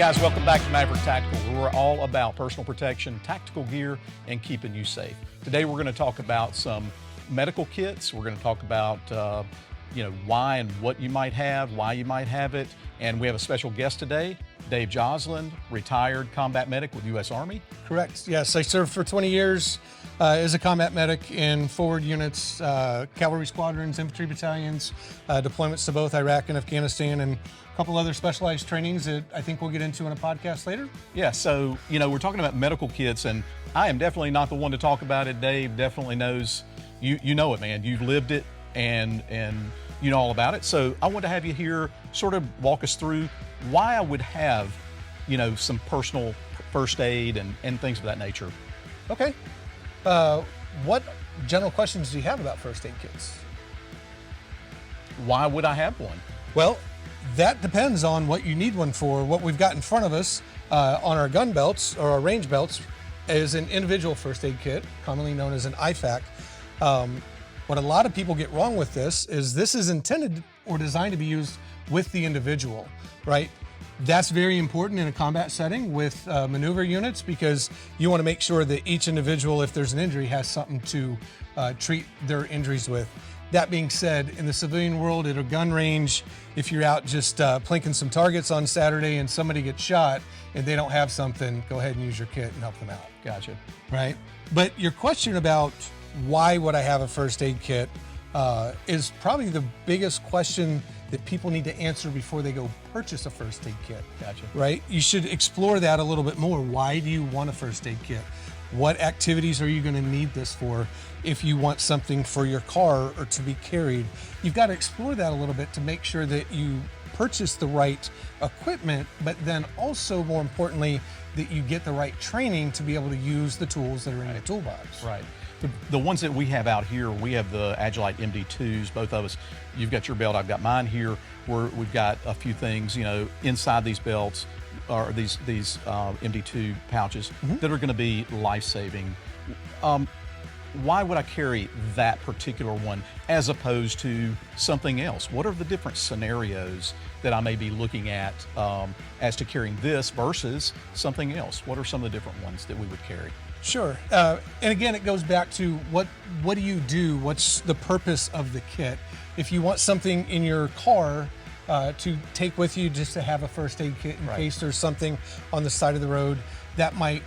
guys, welcome back to Maverick Tactical, where we're all about personal protection, tactical gear, and keeping you safe. Today we're going to talk about some medical kits. We're going to talk about why and what you might have, why you might have it, and we have a special guest today, Dave Joslin, retired combat medic with U.S. Army. Correct. Yes, I served for 20 years as a combat medic in forward units, cavalry squadrons, infantry battalions, deployments to both Iraq and Afghanistan, and a couple other specialized trainings that I think we'll get into in a podcast later. Yeah, so, we're talking about medical kits, and I am definitely not the one to talk about it. Dave definitely knows, you know it, man. You've lived it, and you know all about it. So I want to have you here sort of walk us through why I would have, some personal first aid and things of that nature. Okay. What general questions do you have about first aid kits? Why would I have one? Well, that depends on what you need one for. What we've got in front of us on our gun belts or our range belts is an individual first aid kit, commonly known as an IFAC. What a lot of people get wrong with this is intended or designed to be used with the individual, right? That's very important in a combat setting with maneuver units, because you want to make sure that each individual, if there's an injury, has something to treat their injuries with. That being said, in the civilian world, at a gun range, if you're out just plinking some targets on Saturday and somebody gets shot and they don't have something, go ahead and use your kit and help them out. Gotcha. Right? But your question about why would I have a first aid kit is probably the biggest question that people need to answer before they go purchase a first aid kit. Gotcha. Right? You should explore that a little bit more. Why do you want a first aid kit? What activities are you going to need this for? If you want something for your car or to be carried, you've got to explore that a little bit to make sure that you purchase the right equipment, but then also, more importantly, that you get the right training to be able to use the tools that are in the toolbox. Right. The ones that we have out here, we have the Agilite MD2s, both of us. You've got your belt, I've got mine here, where we've got a few things, inside these belts, or these MD2 pouches that are going to be life-saving. Why would I carry that particular one as opposed to something else? What are the different scenarios that I may be looking at as to carrying this versus something else? What are some of the different ones that we would carry? Sure. And again, it goes back to what do you do? What's the purpose of the kit? If you want something in your car to take with you just to have a first aid kit in case there's something on the side of the road, that might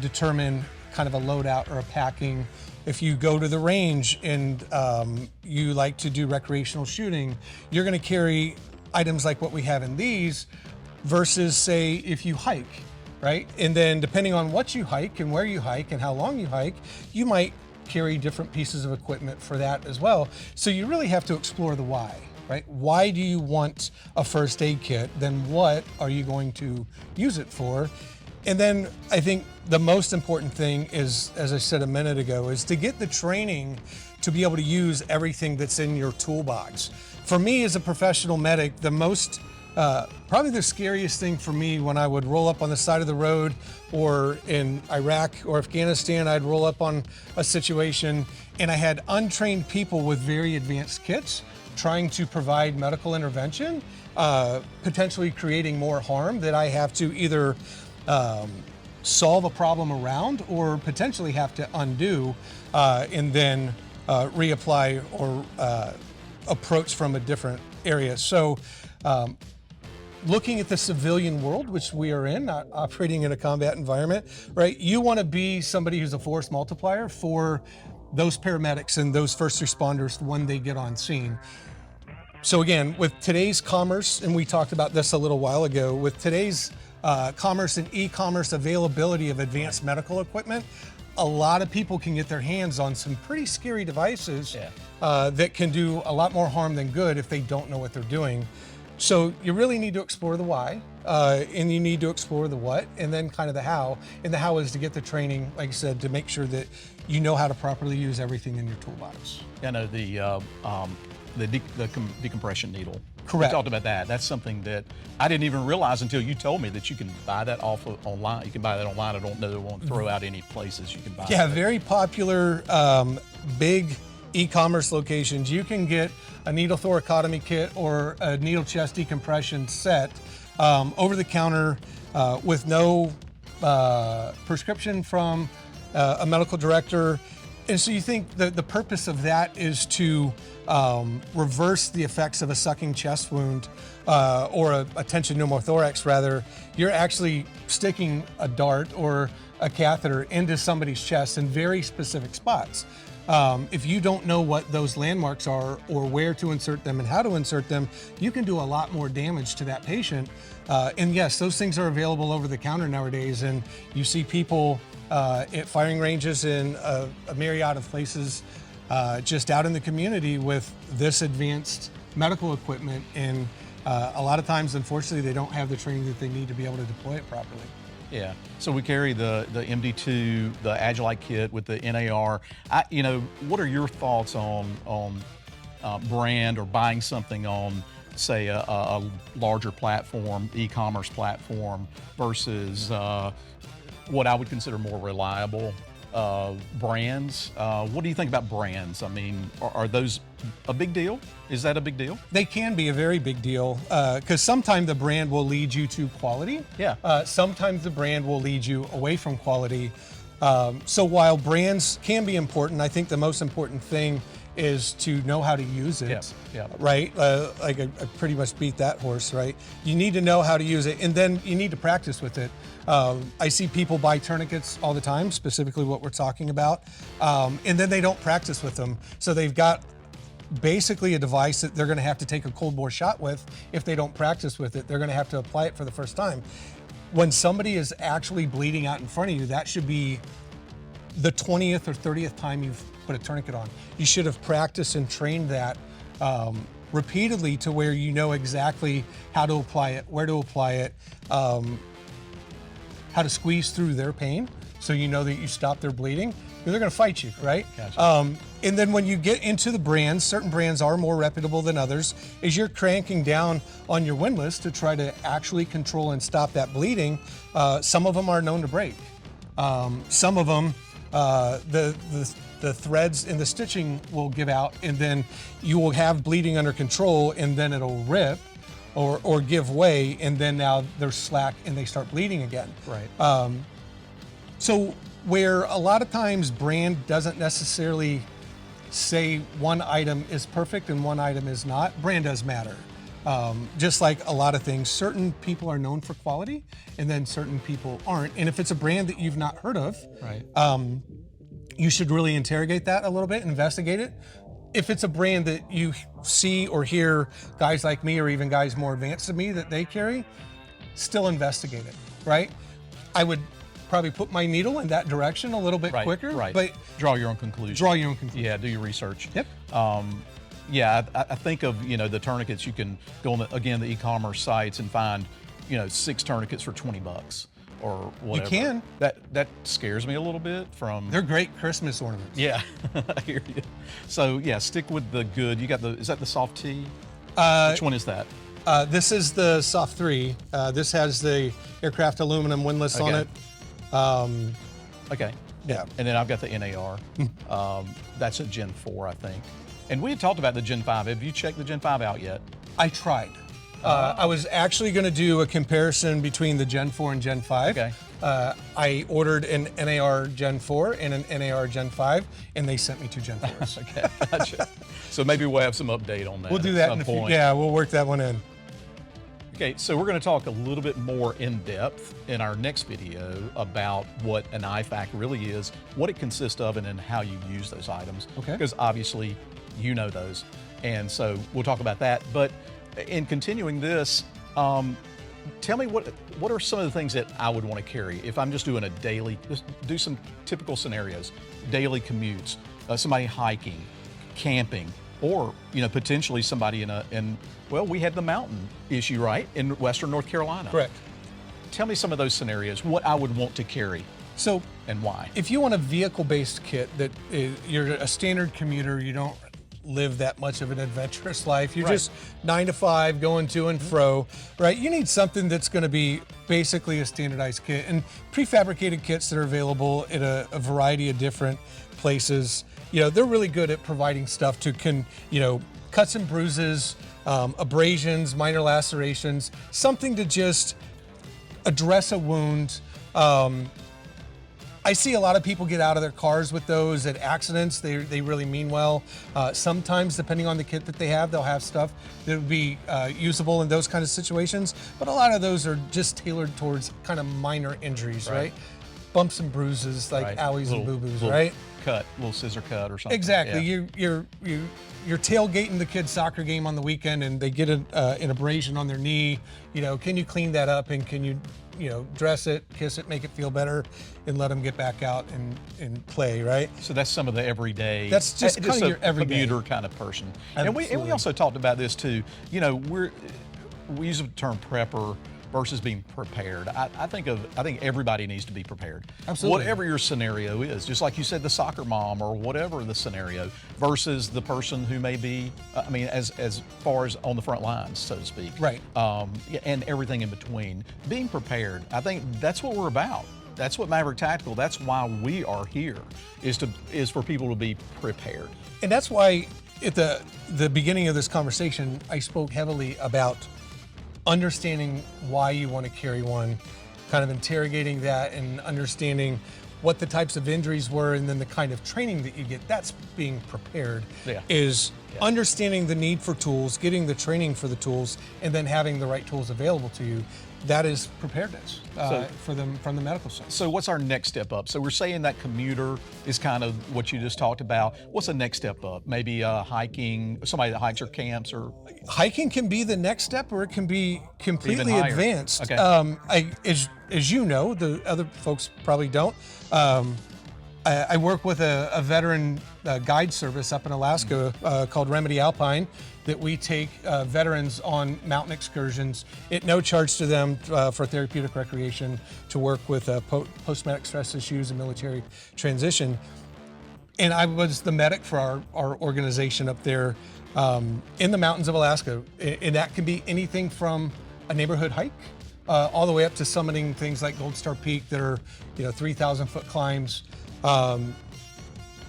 determine kind of a loadout or a packing. If you go to the range and you like to do recreational shooting, you're going to carry items like what we have in these versus, say, if you hike. Right? And then depending on what you hike and where you hike and how long you hike, you might carry different pieces of equipment for that as well. So you really have to explore the why, right? Why do you want a first aid kit? Then what are you going to use it for? And then I think the most important thing is, as I said a minute ago, is to get the training to be able to use everything that's in your toolbox. For me as a professional medic, probably the scariest thing for me when I would roll up on the side of the road, or in Iraq or Afghanistan, I'd roll up on a situation and I had untrained people with very advanced kits trying to provide medical intervention, potentially creating more harm that I have to either solve a problem around or potentially have to undo and then reapply or approach from a different area. So looking at the civilian world, which we are in, not operating in a combat environment, right? You want to be somebody who's a force multiplier for those paramedics and those first responders when they get on scene. So again, with today's commerce, and we talked about this a little while ago, with today's commerce and e-commerce availability of advanced medical equipment, a lot of people can get their hands on some pretty scary devices that can do a lot more harm than good if they don't know what they're doing. So you really need to explore the why, and you need to explore the what, and then kind of the how. And the how is to get the training, like I said, to make sure that you know how to properly use everything in your toolbox. I know the decompression needle. Correct. We talked about that. That's something that I didn't even realize until you told me that you can buy that online. You can buy that online. I don't know, they won't throw out any places you can buy it. Yeah, very popular, big e-commerce locations. You can get a needle thoracotomy kit or a needle chest decompression set over the counter with no prescription from a medical director. And so you think that the purpose of that is to reverse the effects of a sucking chest wound or a tension pneumothorax, rather. You're actually sticking a dart or a catheter into somebody's chest in very specific spots. If you don't know what those landmarks are or where to insert them and how to insert them, you can do a lot more damage to that patient. And yes, those things are available over the counter nowadays, and you see people at firing ranges in a myriad of places just out in the community with this advanced medical equipment. And a lot of times, unfortunately, they don't have the training that they need to be able to deploy it properly. Yeah, so we carry the MD2, the Agilite kit with the NAR. What are your thoughts on brand or buying something on, say, a larger platform, e-commerce platform, versus what I would consider more reliable brands? What do you think about brands? I mean, are those a big deal? Is that a big deal? They can be a very big deal because sometimes the brand will lead you to quality. Yeah. Sometimes the brand will lead you away from quality. So while brands can be important, I think the most important thing is to know how to use it. Yeah. Right? Like I pretty much beat that horse, right? You need to know how to use it, and then you need to practice with it. I see people buy tourniquets all the time, specifically what we're talking about, and then they don't practice with them. So they've got basically a device that they're going to have to take a cold bore shot with. If they don't practice with it, they're going to have to apply it for the first time. When somebody is actually bleeding out in front of you, that should be the 20th or 30th time you've put a tourniquet on. You should have practiced and trained that repeatedly to where you know exactly how to apply it, where to apply it, how to squeeze through their pain so you know that you stop their bleeding. They're going to fight you, right? Gotcha. And then when you get into the brands, certain brands are more reputable than others. As you're cranking down on your windlass to try to actually control and stop that bleeding, some of them are known to break. Some of them, the threads in the stitching will give out, and then you will have bleeding under control, and then it'll rip or give way, and then now they're slack and they start bleeding again. Right. So where a lot of times brand doesn't necessarily say one item is perfect and one item is not, brand does matter. Just like a lot of things, certain people are known for quality and then certain people aren't. And if it's a brand that you've not heard of, Right. You should really interrogate that a little bit, investigate it. If it's a brand that you see or hear guys like me or even guys more advanced than me that they carry, still investigate it, right? I would probably put my needle in that direction a little bit quicker, Right. but Draw your own conclusion. draw your own conclusion. Yeah, do your research. Yep. Yeah, I think of, the tourniquets. You can go on the e-commerce sites and find, 6 tourniquets for $20 or whatever. You can. That scares me a little bit from. They're great Christmas ornaments. Yeah, I hear you. So yeah, stick with the good. You got is that the soft T? Which one is that? This is the Soft 3. This has the aircraft aluminum windlass on it. Okay. Yeah. And then I've got the NAR. That's a Gen 4, I think. And we had talked about the Gen 5. Have you checked the Gen 5 out yet? I tried. I was actually going to do a comparison between the Gen 4 and Gen 5. Okay. I ordered an NAR Gen 4 and an NAR Gen 5, and they sent me 2 Gen 4s. Okay, gotcha. So maybe we'll have some update on that. We'll do at that some in point. Yeah, we'll work that one in. Okay, so we're going to talk a little bit more in depth in our next video about what an IFAC really is, what it consists of, and then how you use those items. Okay. Because obviously you know those. And so we'll talk about that. But in continuing this, tell me what are some of the things that I would want to carry if I'm just doing a daily, just do some typical scenarios, daily commutes, somebody hiking, camping, or potentially somebody well, we had the mountain issue, right, in Western North Carolina. Correct. Tell me some of those scenarios, what I would want to carry So and why. if you want a vehicle-based kit that you're a standard commuter, you don't live that much of an adventurous life. You're Right. just 9 to 5 going to and fro, right? You need something that's going to be basically a standardized kit, and prefabricated kits that are available at a variety of different places. They're really good at providing stuff to cuts and bruises, abrasions, minor lacerations, something to just address a wound. I see a lot of people get out of their cars with those at accidents. They really mean well. Sometimes, depending on the kit that they have, they'll have stuff that would be usable in those kind of situations. But a lot of those are just tailored towards kind of minor injuries, right? Bumps and bruises, like owies and boo-boos, right? Cut, little scissor cut or something. Exactly. Yeah. You're tailgating the kid's soccer game on the weekend, and they get an abrasion on their knee. Can you clean that up, and can you dress it, kiss it, make it feel better, and let them get back out and play, right? So that's some of the everyday. That's just kind of your everyday commuter kind of person. Absolutely. And we also talked about this too. We use the term prepper versus being prepared. I think everybody needs to be prepared. Absolutely. Whatever your scenario is, just like you said, the soccer mom or whatever the scenario, versus the person who may be, as far as on the front lines, so to speak. Right. And everything in between. Being prepared. I think that's what we're about. That's what Maverick Tactical, that's why we are here, is for people to be prepared. And that's why at the beginning of this conversation, I spoke heavily about understanding why you want to carry one, kind of interrogating that and understanding what the types of injuries were, and then the kind of training that you get. That's being prepared. Is understanding the need for tools, getting the training for the tools, and then having the right tools available to you. That is preparedness from the medical side. So what's our next step up? So we're saying that commuter is kind of what you just talked about. What's the next step up? Maybe hiking, somebody that hikes or camps, or hiking can be the next step, or it can be completely advanced. Okay. As you know, the other folks probably don't. I work with a veteran guide service up in Alaska called Remedy Alpine, that we take veterans on mountain excursions at no charge to them for therapeutic recreation to work with post-traumatic stress issues and military transition. And I was the medic for our organization up there in the mountains of Alaska. And that can be anything from a neighborhood hike all the way up to summiting things like Gold Star Peak that are 3,000 foot climbs.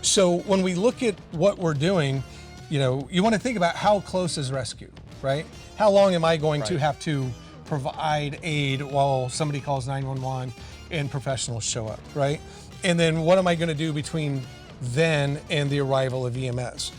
So when we look at what we're doing, you want to think about how close is rescue, right? How long am I going to have to provide aid while somebody calls 911 and professionals show up, right? And then what am I going to do between then and the arrival of EMS?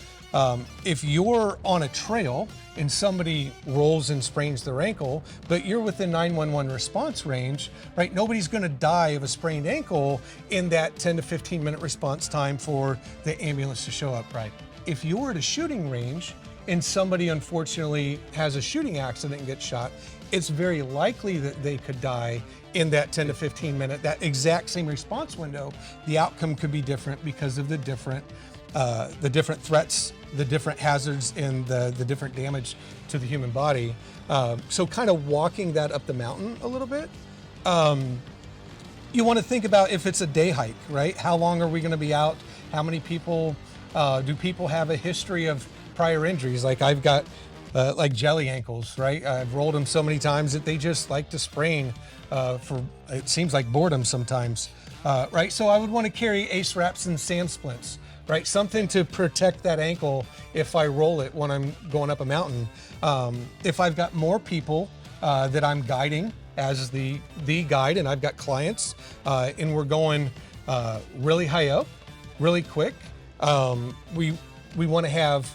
If you're on a trail and somebody rolls and sprains their ankle, but you're within 911 response range, right? Nobody's going to die of a sprained ankle in that 10 to 15 minute response time for the ambulance to show up. Right. If you're at a shooting range and somebody unfortunately has a shooting accident and gets shot, it's very likely that they could die in that 10 to 15 minute, that exact same response window. The outcome could be different because of the different threats, the different hazards, and the different damage to the human body. So kind of walking that up the mountain a little bit. You want to think about if it's a day hike, right? How long are we going to be out? How many people, do people have a history of prior injuries? Like I've got like jelly ankles, right? I've rolled them so many times that they just like to sprain for, it seems like boredom sometimes, right? So I would want to carry ace wraps and sand splints, right? Something to protect that ankle if I roll it when I'm going up a mountain. If I've got more people that I'm guiding as the guide, and I've got clients, and we're going really high up, really quick, we want to have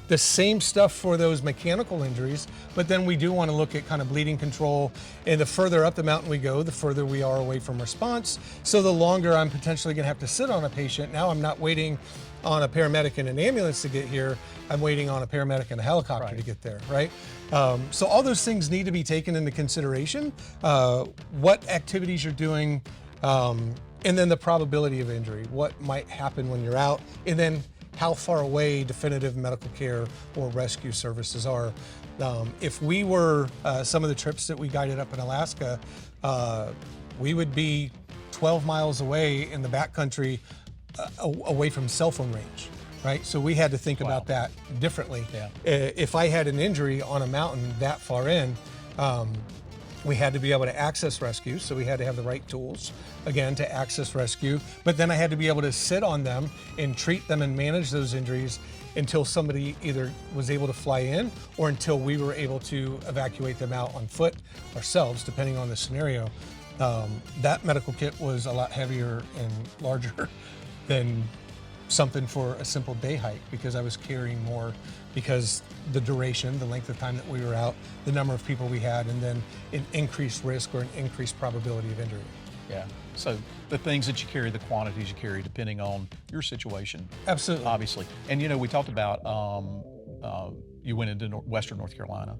the same stuff for those mechanical injuries, but then we do want to look at kind of bleeding control. And the further up the mountain we go, the further we are away from response. So the longer I'm potentially going to have to sit on a patient. Now I'm not waiting on a paramedic and an ambulance to get here. I'm waiting on a paramedic and a helicopter to get there, right? So all those things need to be taken into consideration. What activities you're doing, and then the probability of injury, what might happen when you're out, and then how far away definitive medical care or rescue services are. If we were some of the trips that we guided up in Alaska, we would be 12 miles away in the backcountry, away from cell phone range, right? So we had to think about that differently. Yeah. If I had an injury on a mountain that far in, we had to be able to access rescue, so we had to have the right tools, again, to access rescue. But then I had to be able to sit on them and treat them and manage those injuries until somebody either was able to fly in or until we were able to evacuate them out on foot ourselves, depending on the scenario. That medical kit was a lot heavier and larger than something for a simple day hike, because I was carrying more, because the duration, the length of time that we were out, the number of people we had, and then an increased risk or an increased probability of injury. Yeah. So the things that you carry, the quantities you carry, depending on your situation. Absolutely. Obviously. And, you know, we talked about you went into Western North Carolina.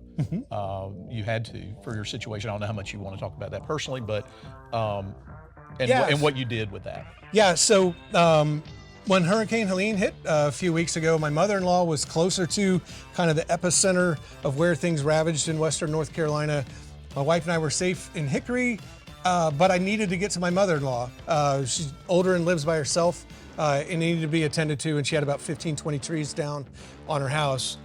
You had to, for your situation. I don't know how much you want to talk about that personally, but and what you did with that. Yeah. So when Hurricane Helene hit a few weeks ago, my mother-in-law was closer to kind of the epicenter of where things ravaged in Western North Carolina. My wife and I were safe in Hickory, but I needed to get to my mother-in-law. She's older and lives by herself, and needed to be attended to, and she had about 15, 20 trees down on her house.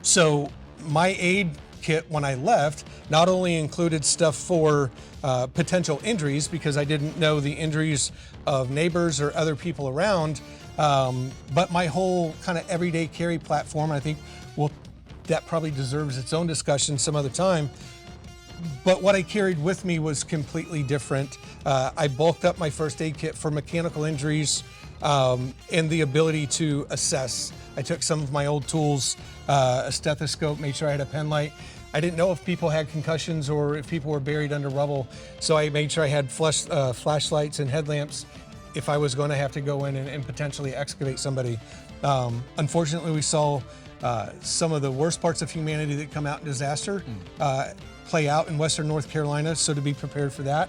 So my aid kit when I left not only included stuff for potential injuries, because I didn't know the injuries of neighbors or other people around, but my whole kind of everyday carry platform. I think that probably deserves its own discussion some other time. But what I carried with me was completely different. I bulked up my first aid kit for mechanical injuries and the ability to assess. I took some of my old tools, a stethoscope, made sure I had a pen light. I didn't know if people had concussions or if people were buried under rubble, so I made sure I had flashlights and headlamps if I was going to have to go in and potentially excavate somebody. Unfortunately, we saw some of the worst parts of humanity that come out in disaster play out in Western North Carolina, so to be prepared for that,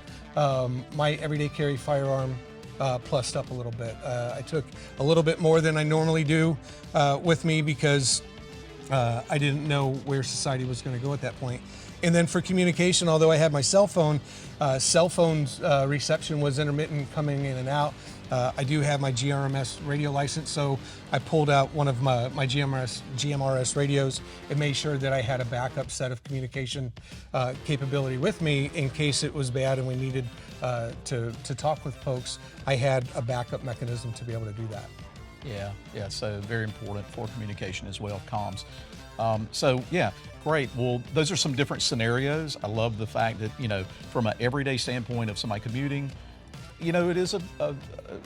my everyday carry firearm plussed up a little bit. I took a little bit more than I normally do with me, because I didn't know where society was going to go at that point. And then for communication, although I had my cell phone, reception was intermittent, coming in and out. I do have my GRMS radio license, so I pulled out one of my GMRS radios and made sure that I had a backup set of communication capability with me in case it was bad and we needed to talk with folks. I had a backup mechanism to be able to do that. Yeah, so very important for communication as well, comms. So yeah, great. Well, those are some different scenarios. I love the fact that, you know, from an everyday standpoint of somebody commuting, you know, it is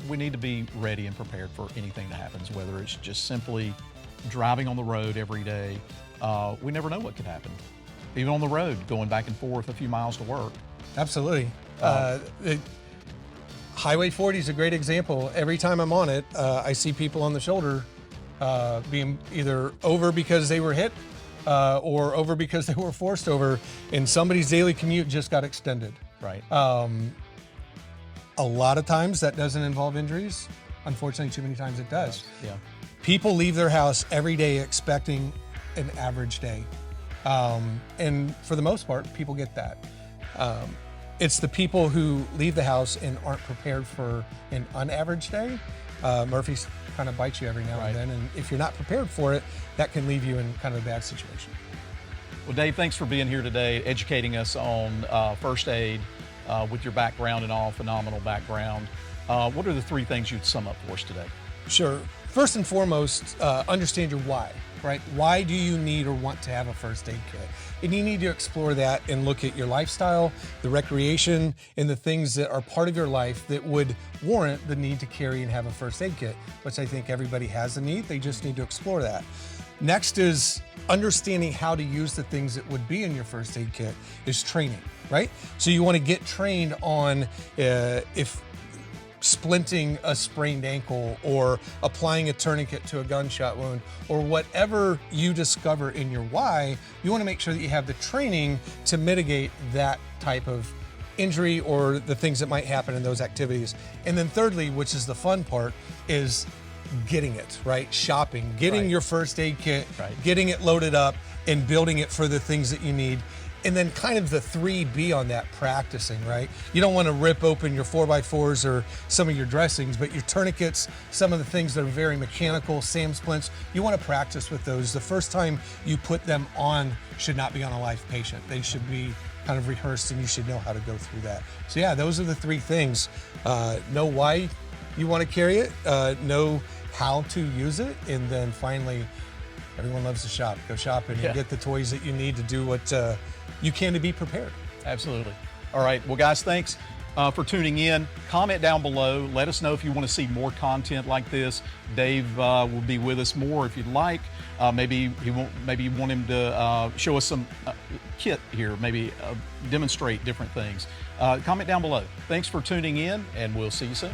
we need to be ready and prepared for anything that happens, whether it's just simply driving on the road every day. We never know what could happen. Even on the road, going back and forth a few miles to work. Absolutely. Highway 40 is a great example. Every time I'm on it, I see people on the shoulder being either over because they were hit or over because they were forced over, and somebody's daily commute just got extended. Right. A lot of times that doesn't involve injuries. Unfortunately, too many times it does. Yeah. People leave their house every day expecting an average day. And for the most part, people get that. It's the people who leave the house and aren't prepared for an unaverage day. Murphy's kind of bites you every now and then, and if you're not prepared for it, that can leave you in kind of a bad situation. Well, Dave, thanks for being here today, educating us on first aid with your background and all, phenomenal background. What are the three things you'd sum up for us today? Sure. First and foremost, understand your why, right? Why do you need or want to have a first aid kit? And you need to explore that and look at your lifestyle, the recreation, and the things that are part of your life that would warrant the need to carry and have a first aid kit, which I think everybody has the need. They just need to explore that. Next is understanding how to use the things that would be in your first aid kit is training, right? So you want to get trained on if splinting a sprained ankle or applying a tourniquet to a gunshot wound or whatever you discover in your why, you want to make sure that you have the training to mitigate that type of injury or the things that might happen in those activities. And then thirdly, which is the fun part, is getting it, right? Shopping, getting your first aid kit, getting it loaded up and building it for the things that you need. And then kind of the 3B on that, practicing, right? You don't want to rip open your 4x4s or some of your dressings, but your tourniquets, some of the things that are very mechanical, SAM splints, you want to practice with those. The first time you put them on should not be on a live patient. They should be kind of rehearsed and you should know how to go through that. So yeah, those are the three things. Know why you want to carry it, know how to use it, and then finally, everyone loves to shop. Go shopping and get the toys that you need to do what you can to be prepared. Absolutely. All right. Well, guys, thanks for tuning in. Comment down below. Let us know if you want to see more content like this. Dave will be with us more if you'd like. Maybe you want him to show us some kit here. Maybe demonstrate different things. Comment down below. Thanks for tuning in, and we'll see you soon.